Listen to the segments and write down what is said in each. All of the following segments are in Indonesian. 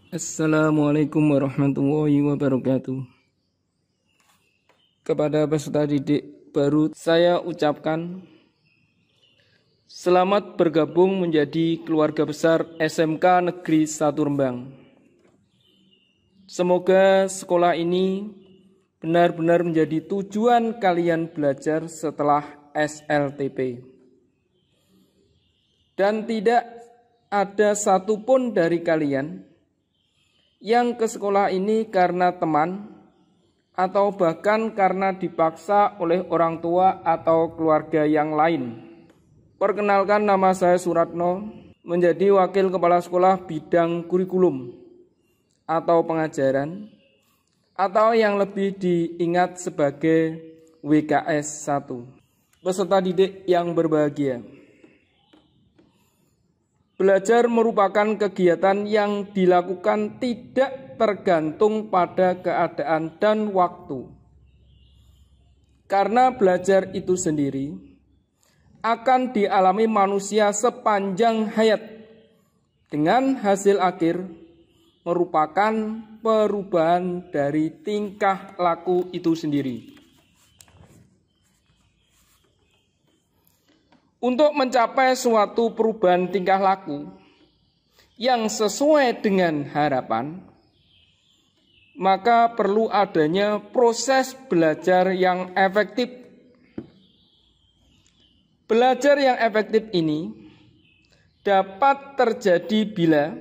Assalamualaikum warahmatullahi wabarakatuh. Kepada peserta didik baru saya ucapkan selamat bergabung menjadi keluarga besar SMK Negeri 1 Rembang. Semoga sekolah ini benar-benar menjadi tujuan kalian belajar setelah SLTP. Dan tidak ada satupun dari kalian yang ke sekolah ini karena teman atau bahkan karena dipaksa oleh orang tua atau keluarga yang lain. Perkenalkan, nama saya Suratno, menjadi wakil kepala sekolah bidang kurikulum atau pengajaran, atau yang lebih diingat sebagai WKS 1. Peserta didik yang berbahagia, belajar merupakan kegiatan yang dilakukan tidak tergantung pada keadaan dan waktu. Karena belajar itu sendiri akan dialami manusia sepanjang hayat, dengan hasil akhir merupakan perubahan dari tingkah laku itu sendiri. Untuk mencapai suatu perubahan tingkah laku yang sesuai dengan harapan, maka perlu adanya proses belajar yang efektif. Belajar yang efektif ini dapat terjadi bila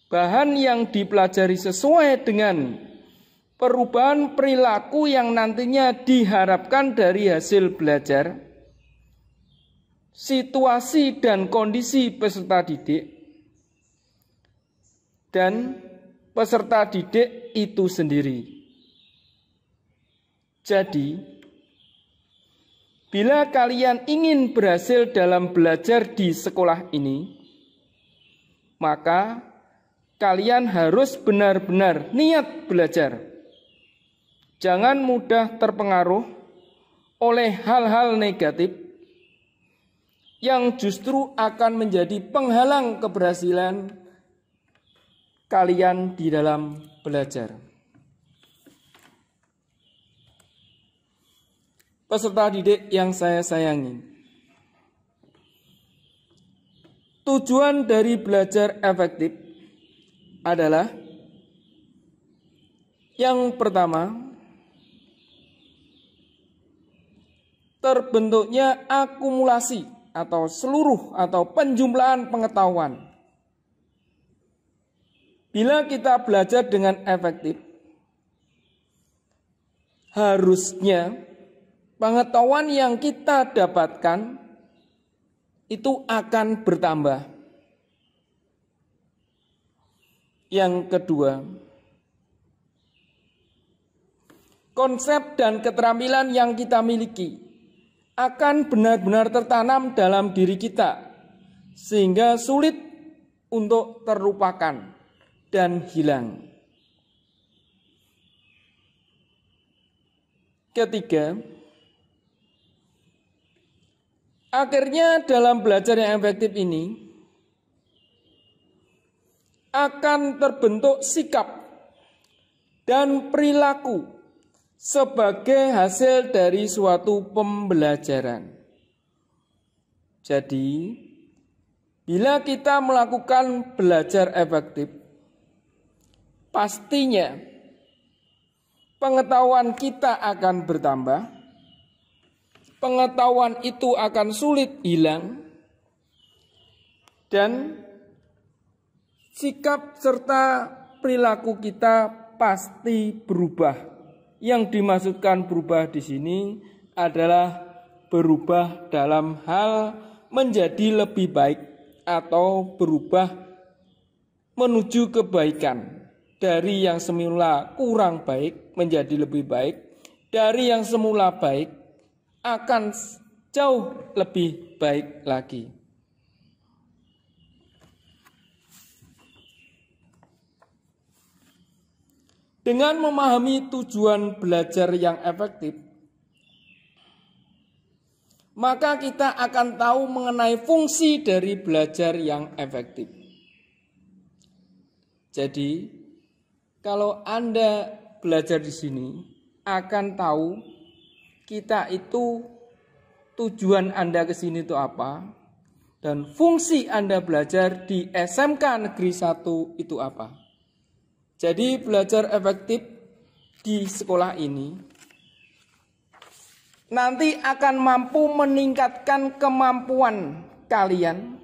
bahan yang dipelajari sesuai dengan perubahan perilaku yang nantinya diharapkan dari hasil belajar, situasi dan kondisi peserta didik, dan peserta didik itu sendiri. Jadi, bila kalian ingin berhasil dalam belajar di sekolah ini, maka kalian harus benar-benar niat belajar. Jangan mudah terpengaruh oleh hal-hal negatif yang justru akan menjadi penghalang keberhasilan kalian di dalam belajar. Peserta didik yang saya sayangi, tujuan dari belajar efektif adalah yang pertama, terbentuknya akumulasi atau seluruh atau penjumlahan pengetahuan. Bila kita belajar dengan efektif, harusnya pengetahuan yang kita dapatkan itu akan bertambah. Yang kedua, konsep dan keterampilan yang kita miliki akan benar-benar tertanam dalam diri kita, sehingga sulit untuk terlupakan dan hilang. Ketiga, akhirnya dalam belajar yang efektif ini akan terbentuk sikap dan perilaku sebagai hasil dari suatu pembelajaran. Jadi, bila kita melakukan belajar efektif, pastinya pengetahuan kita akan bertambah, pengetahuan itu akan sulit hilang, dan sikap serta perilaku kita pasti berubah. Yang dimaksudkan berubah di sini adalah berubah dalam hal menjadi lebih baik atau berubah menuju kebaikan. Dari yang semula kurang baik menjadi lebih baik, dari yang semula baik akan jauh lebih baik lagi. Dengan memahami tujuan belajar yang efektif, maka kita akan tahu mengenai fungsi dari belajar yang efektif. Jadi, kalau Anda belajar di sini akan tahu kita itu tujuan Anda ke sini itu apa dan fungsi Anda belajar di SMK Negeri 1 itu apa. Jadi belajar efektif di sekolah ini nanti akan mampu meningkatkan kemampuan kalian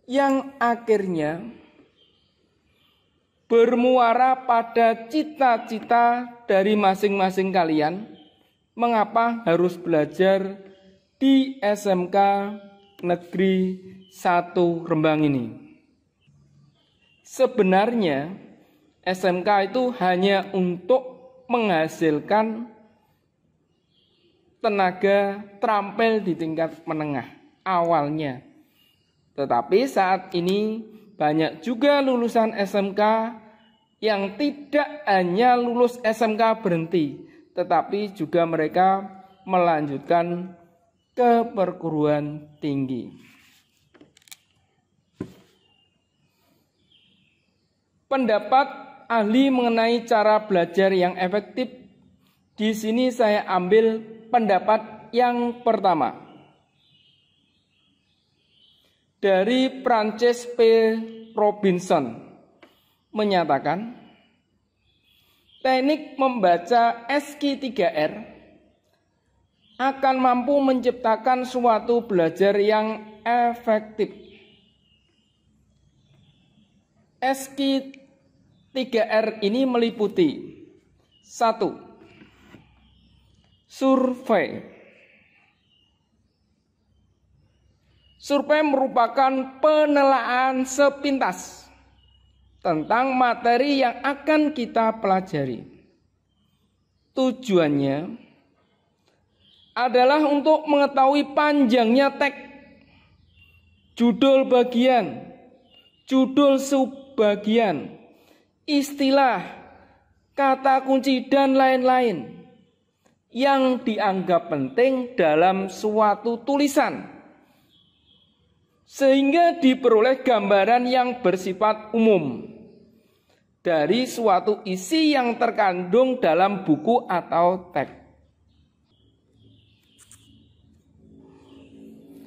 yang akhirnya bermuara pada cita-cita dari masing-masing kalian. Mengapa harus belajar di SMK Negeri 1 Rembang ini? Sebenarnya SMK itu hanya untuk menghasilkan tenaga terampil di tingkat menengah awalnya. Tetapi saat ini banyak juga lulusan SMK yang tidak hanya lulus SMK berhenti, tetapi juga mereka melanjutkan ke perguruan tinggi. Pendapat ahli mengenai cara belajar yang efektif, di sini saya ambil pendapat yang pertama dari Frances P. Robinson, menyatakan teknik membaca SQ3R akan mampu menciptakan suatu belajar yang efektif. SQ3R ini meliputi 1. Survei. Survei merupakan penelaahan sepintas tentang materi yang akan kita pelajari. Tujuannya adalah untuk mengetahui panjangnya teks, judul bagian, judul subbagian, istilah, kata kunci, dan lain-lain yang dianggap penting dalam suatu tulisan, sehingga diperoleh gambaran yang bersifat umum dari suatu isi yang terkandung dalam buku atau teks.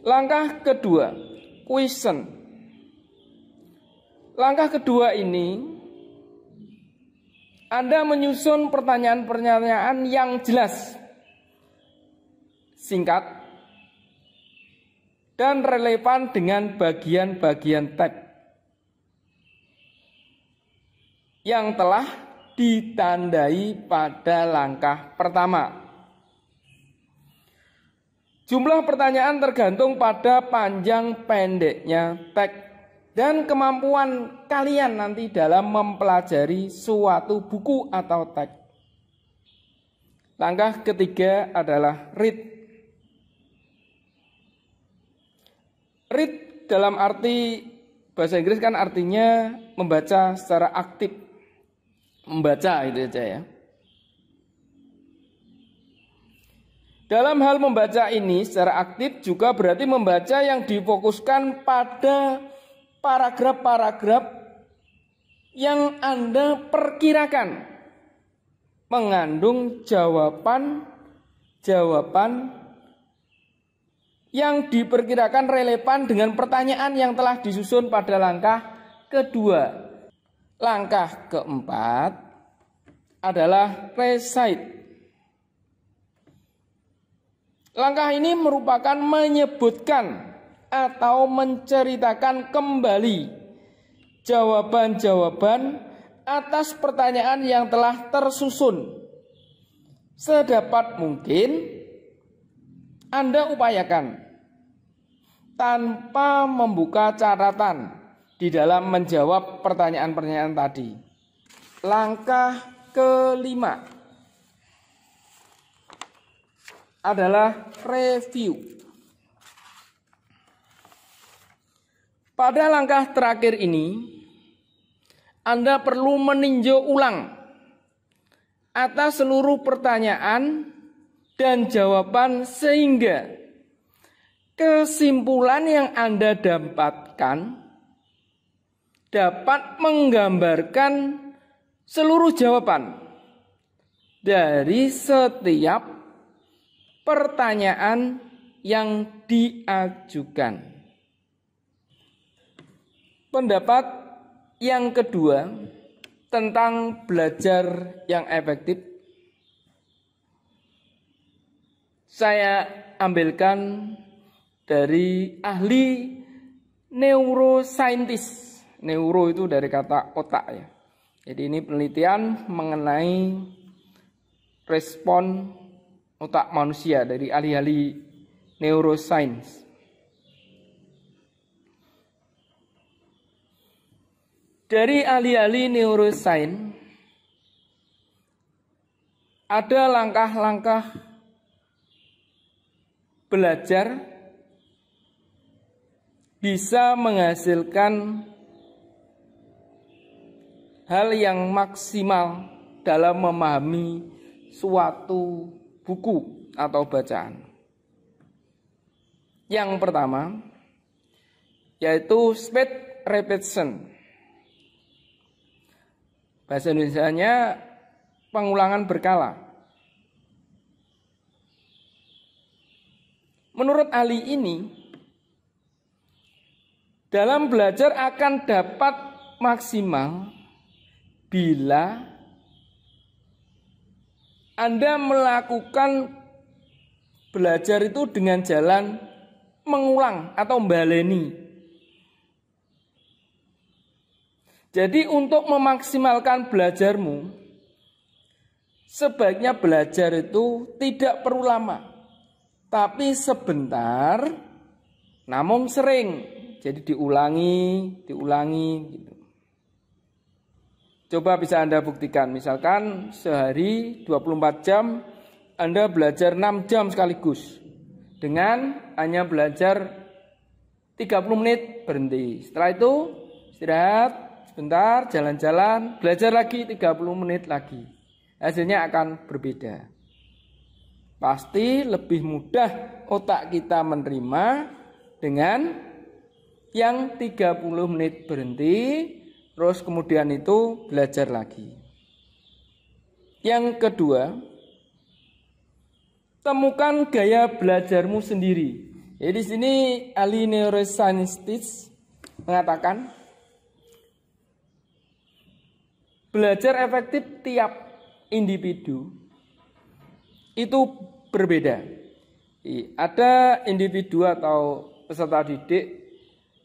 Langkah kedua, question. Langkah kedua ini, Anda menyusun pertanyaan-pertanyaan yang jelas, singkat, dan relevan dengan bagian-bagian teks yang telah ditandai pada langkah pertama. Jumlah pertanyaan tergantung pada panjang pendeknya teks dan kemampuan kalian nanti dalam mempelajari suatu buku atau teks. Langkah ketiga adalah read. Read dalam arti bahasa Inggris kan artinya membaca secara aktif. Membaca itu aja ya. Dalam hal membaca ini secara aktif juga berarti membaca yang difokuskan pada paragraf-paragraf yang Anda perkirakan mengandung jawaban-jawaban yang diperkirakan relevan dengan pertanyaan yang telah disusun pada langkah kedua. Langkah keempat adalah recite. Langkah ini merupakan menyebutkan atau menceritakan kembali jawaban-jawaban atas pertanyaan yang telah tersusun. Sedapat mungkin Anda upayakan tanpa membuka catatan di dalam menjawab pertanyaan-pertanyaan tadi. Langkah kelima adalah review. Pada langkah terakhir ini, Anda perlu meninjau ulang atas seluruh pertanyaan dan jawaban sehingga kesimpulan yang Anda dapatkan dapat menggambarkan seluruh jawaban dari setiap pertanyaan yang diajukan. Pendapat yang kedua tentang belajar yang efektif, saya ambilkan dari ahli neuroscientist. Neuro itu dari kata otak ya. Jadi ini penelitian mengenai respon otak manusia dari ahli-ahli neuroscience. Dari ahli-ahli neuroscience ada langkah-langkah belajar bisa menghasilkan hal yang maksimal dalam memahami suatu buku atau bacaan. Yang pertama yaitu speed repetition. Bahasa Indonesianya pengulangan berkala. Menurut ahli ini, dalam belajar akan dapat maksimal bila Anda melakukan belajar itu dengan jalan mengulang atau membaleni. Jadi untuk memaksimalkan belajarmu, sebaiknya belajar itu tidak perlu lama, tapi sebentar, namun sering. Jadi diulangi gitu. Coba bisa Anda buktikan, misalkan sehari 24 jam Anda belajar 6 jam sekaligus. Dengan hanya belajar 30 menit berhenti. Setelah itu istirahat sebentar, jalan-jalan, belajar lagi 30 menit lagi. Hasilnya akan berbeda. Pasti lebih mudah otak kita menerima dengan yang 30 menit berhenti, terus kemudian itu belajar lagi. Yang kedua, temukan gaya belajarmu sendiri. Jadi di sini ahli neuroscientist mengatakan belajar efektif tiap individu itu berbeda. Ada individu atau peserta didik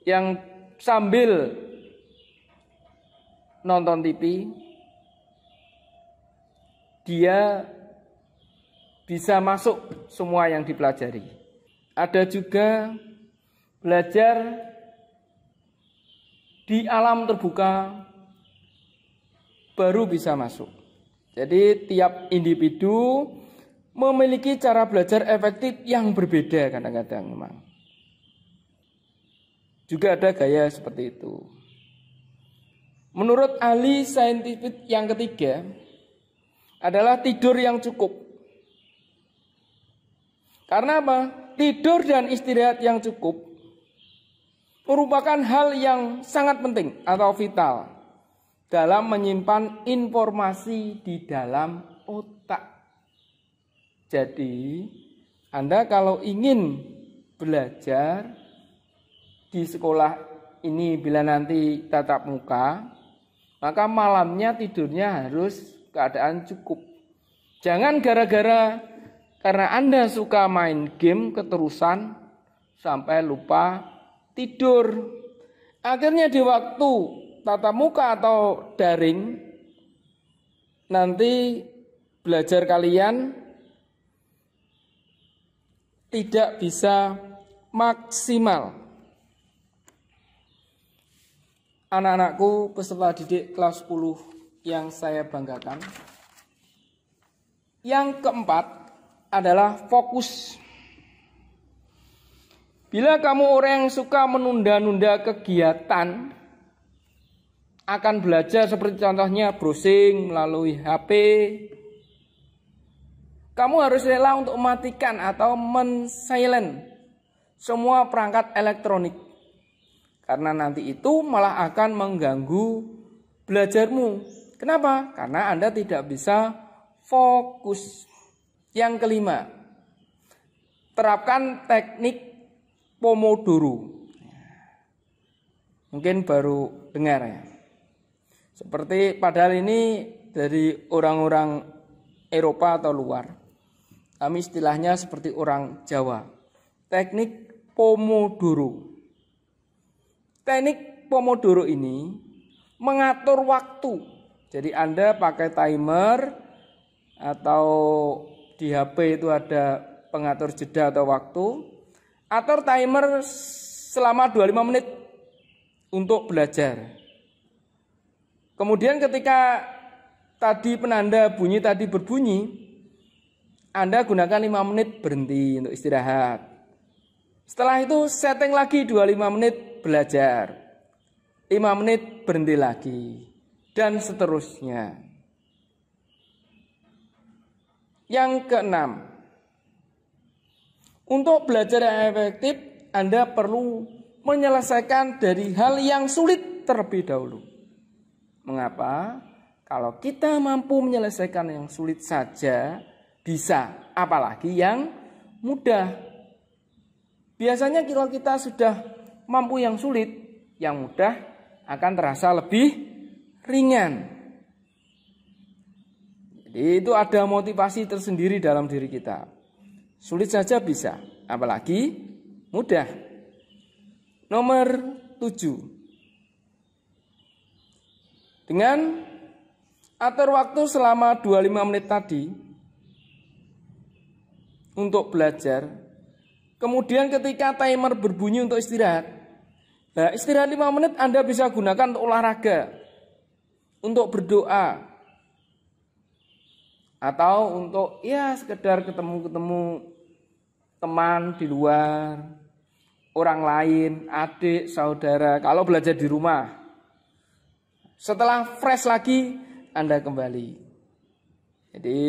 yang sambil nonton TV, dia bisa masuk semua yang dipelajari. Ada juga belajar di alam terbuka, baru bisa masuk. Jadi tiap individu memiliki cara belajar efektif yang berbeda kadang-kadang memang. Juga ada gaya seperti itu. Menurut ahli saintifik yang ketiga adalah tidur yang cukup. Karena apa? Tidur dan istirahat yang cukup merupakan hal yang sangat penting atau vital dalam menyimpan informasi di dalam otak. Jadi, Anda kalau ingin belajar di sekolah ini bila nanti tatap muka, maka malamnya tidurnya harus keadaan cukup. Jangan gara-gara karena Anda suka main game keterusan sampai lupa tidur. Akhirnya di waktu tatap muka atau daring, nanti belajar kalian tidak bisa maksimal. Anak-anakku peserta didik kelas 10 yang saya banggakan. Yang keempat adalah fokus. Bila kamu orang yang suka menunda-nunda kegiatan, akan belajar seperti contohnya browsing melalui HP, kamu harus rela untuk mematikan atau men-silent semua perangkat elektronik. Karena nanti itu malah akan mengganggu belajarmu. Kenapa? Karena Anda tidak bisa fokus. Yang kelima, terapkan teknik Pomodoro. Mungkin baru dengar ya. Seperti padahal ini dari orang-orang Eropa atau luar. Kami istilahnya seperti orang Jawa. Teknik Pomodoro. Teknik Pomodoro ini mengatur waktu. Jadi Anda pakai timer atau di HP itu ada pengatur jeda atau waktu. Atur timer selama 25 menit untuk belajar. Kemudian ketika tadi penanda bunyi tadi berbunyi, Anda gunakan 5 menit berhenti untuk istirahat. Setelah itu setting lagi 25 menit belajar. 5 menit berhenti lagi. Dan seterusnya. Yang keenam, untuk belajar yang efektif, Anda perlu menyelesaikan dari hal yang sulit terlebih dahulu. Mengapa? Kalau kita mampu menyelesaikan yang sulit saja, bisa. Apalagi yang mudah. Biasanya kalau kita sudah mampu yang sulit, yang mudah akan terasa lebih ringan. Jadi itu ada motivasi tersendiri dalam diri kita. Sulit saja bisa, apalagi mudah. Nomor 7. Dengan atur waktu selama 25 menit tadi untuk belajar. Kemudian ketika timer berbunyi untuk istirahat. Nah, istirahat 5 menit Anda bisa gunakan untuk olahraga, untuk berdoa, atau untuk ya sekedar ketemu-ketemu teman di luar, orang lain, adik, saudara, kalau belajar di rumah. Setelah fresh lagi, Anda kembali. Jadi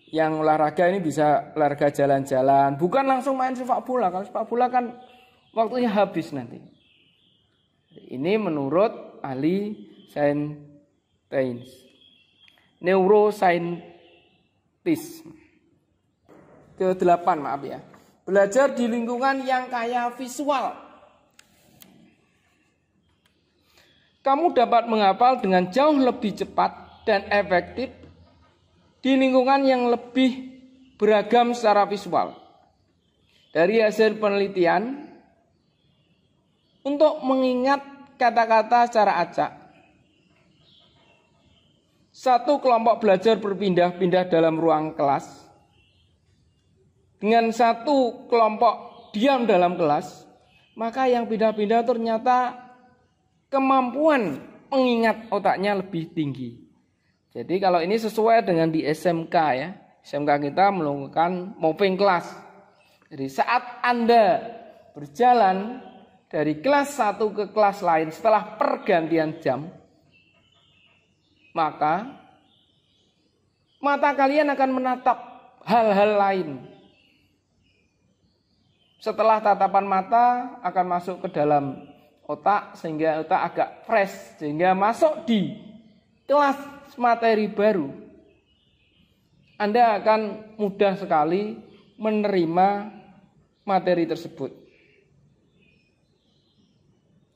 yang olahraga ini bisa olahraga jalan-jalan, bukan langsung main sepak bola. Kalau sepak bola kan waktunya habis nanti. Ini menurut ahli sains, neuroscientist. Ke-8, maaf ya. Belajar di lingkungan yang kaya visual. Kamu dapat menghafal dengan jauh lebih cepat dan efektif di lingkungan yang lebih beragam secara visual. Dari hasil penelitian, untuk mengingat kata-kata secara acak, satu kelompok belajar berpindah-pindah dalam ruang kelas, dengan satu kelompok diam dalam kelas, maka yang pindah-pindah ternyata kemampuan mengingat otaknya lebih tinggi. Jadi kalau ini sesuai dengan di SMK ya. SMK kita melakukan mapping kelas. Jadi saat Anda berjalan dari kelas satu ke kelas lain setelah pergantian jam, maka mata kalian akan menatap hal-hal lain. Setelah tatapan mata akan masuk ke dalam otak sehingga otak agak fresh, sehingga masuk di kelas materi baru. Anda akan mudah sekali menerima materi tersebut.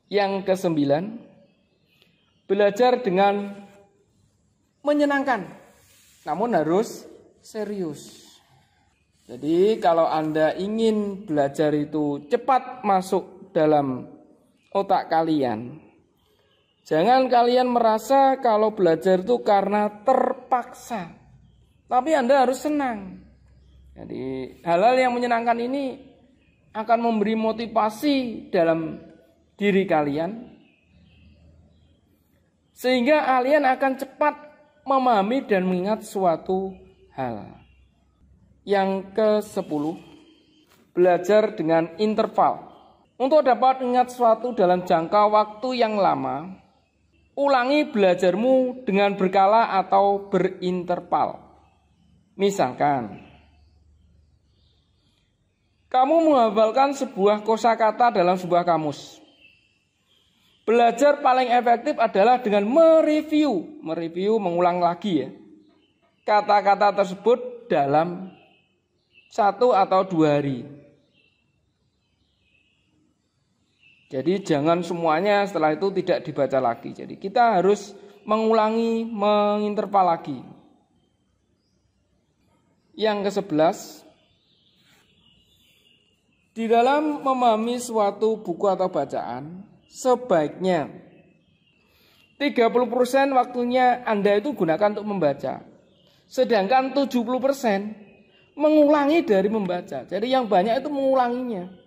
Yang ke-9, belajar dengan menyenangkan, namun harus serius. Jadi kalau Anda ingin belajar itu cepat masuk dalam otak kalian, jangan kalian merasa kalau belajar itu karena terpaksa. Tapi Anda harus senang. Jadi hal-hal yang menyenangkan ini akan memberi motivasi dalam diri kalian, sehingga kalian akan cepat memahami dan mengingat suatu hal. Yang ke-10, belajar dengan interval. Untuk dapat mengingat sesuatu dalam jangka waktu yang lama, ulangi belajarmu dengan berkala atau berinterval. Misalkan, kamu menghafalkan sebuah kosakata dalam sebuah kamus. Belajar paling efektif adalah dengan mereview, mengulang lagi ya, kata-kata tersebut dalam 1 atau 2 hari. Jadi jangan semuanya setelah itu tidak dibaca lagi. Jadi kita harus mengulangi, menginterval lagi. Yang ke-11, di dalam memahami suatu buku atau bacaan, sebaiknya 30% waktunya Anda itu gunakan untuk membaca. Sedangkan 70% mengulangi dari membaca. Jadi yang banyak itu mengulanginya.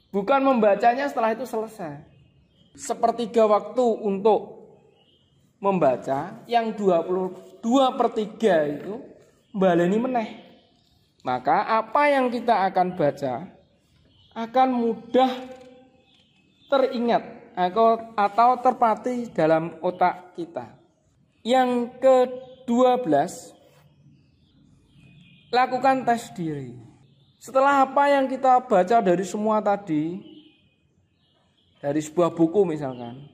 Bukan membacanya setelah itu selesai. Sepertiga waktu untuk membaca, yang 22/3 itu baleni meneh. Maka apa yang kita akan baca akan mudah teringat atau terpatri dalam otak kita. Yang ke-12, lakukan tes diri. Setelah apa yang kita baca dari semua tadi, dari sebuah buku misalkan,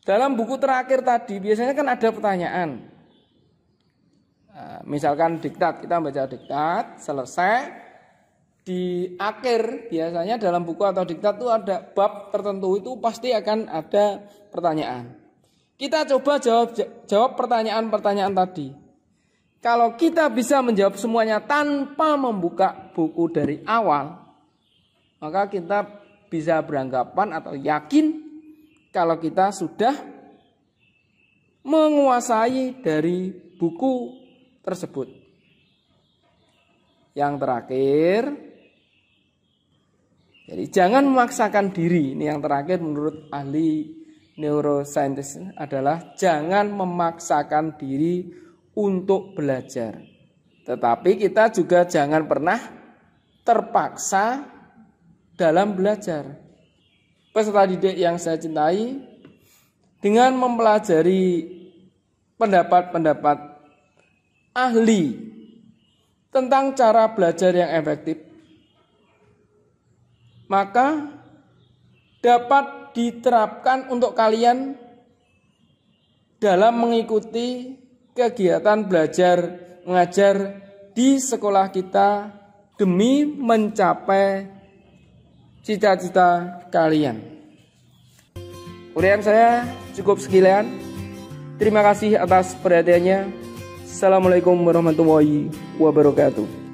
dalam buku terakhir tadi biasanya kan ada pertanyaan. Nah, misalkan diktat, kita baca diktat, selesai. Di akhir biasanya dalam buku atau diktat itu ada bab tertentu, itu pasti akan ada pertanyaan. Kita coba jawab pertanyaan-pertanyaan tadi. Kalau kita bisa menjawab semuanya tanpa membuka buku dari awal, maka kita bisa beranggapan atau yakin kalau kita sudah menguasai dari buku tersebut. Yang terakhir, jadi jangan memaksakan diri. Ini yang terakhir menurut ahli neuroscientist adalah jangan memaksakan diri untuk belajar. Tetapi kita juga jangan pernah terpaksa dalam belajar. Peserta didik yang saya cintai, dengan mempelajari pendapat-pendapat ahli tentang cara belajar yang efektif, maka dapat diterapkan untuk kalian dalam mengikuti kegiatan belajar mengajar di sekolah kita demi mencapai cita-cita kalian. Uraian saya cukup sekian. Terima kasih atas perhatiannya. Assalamualaikum warahmatullahi wabarakatuh.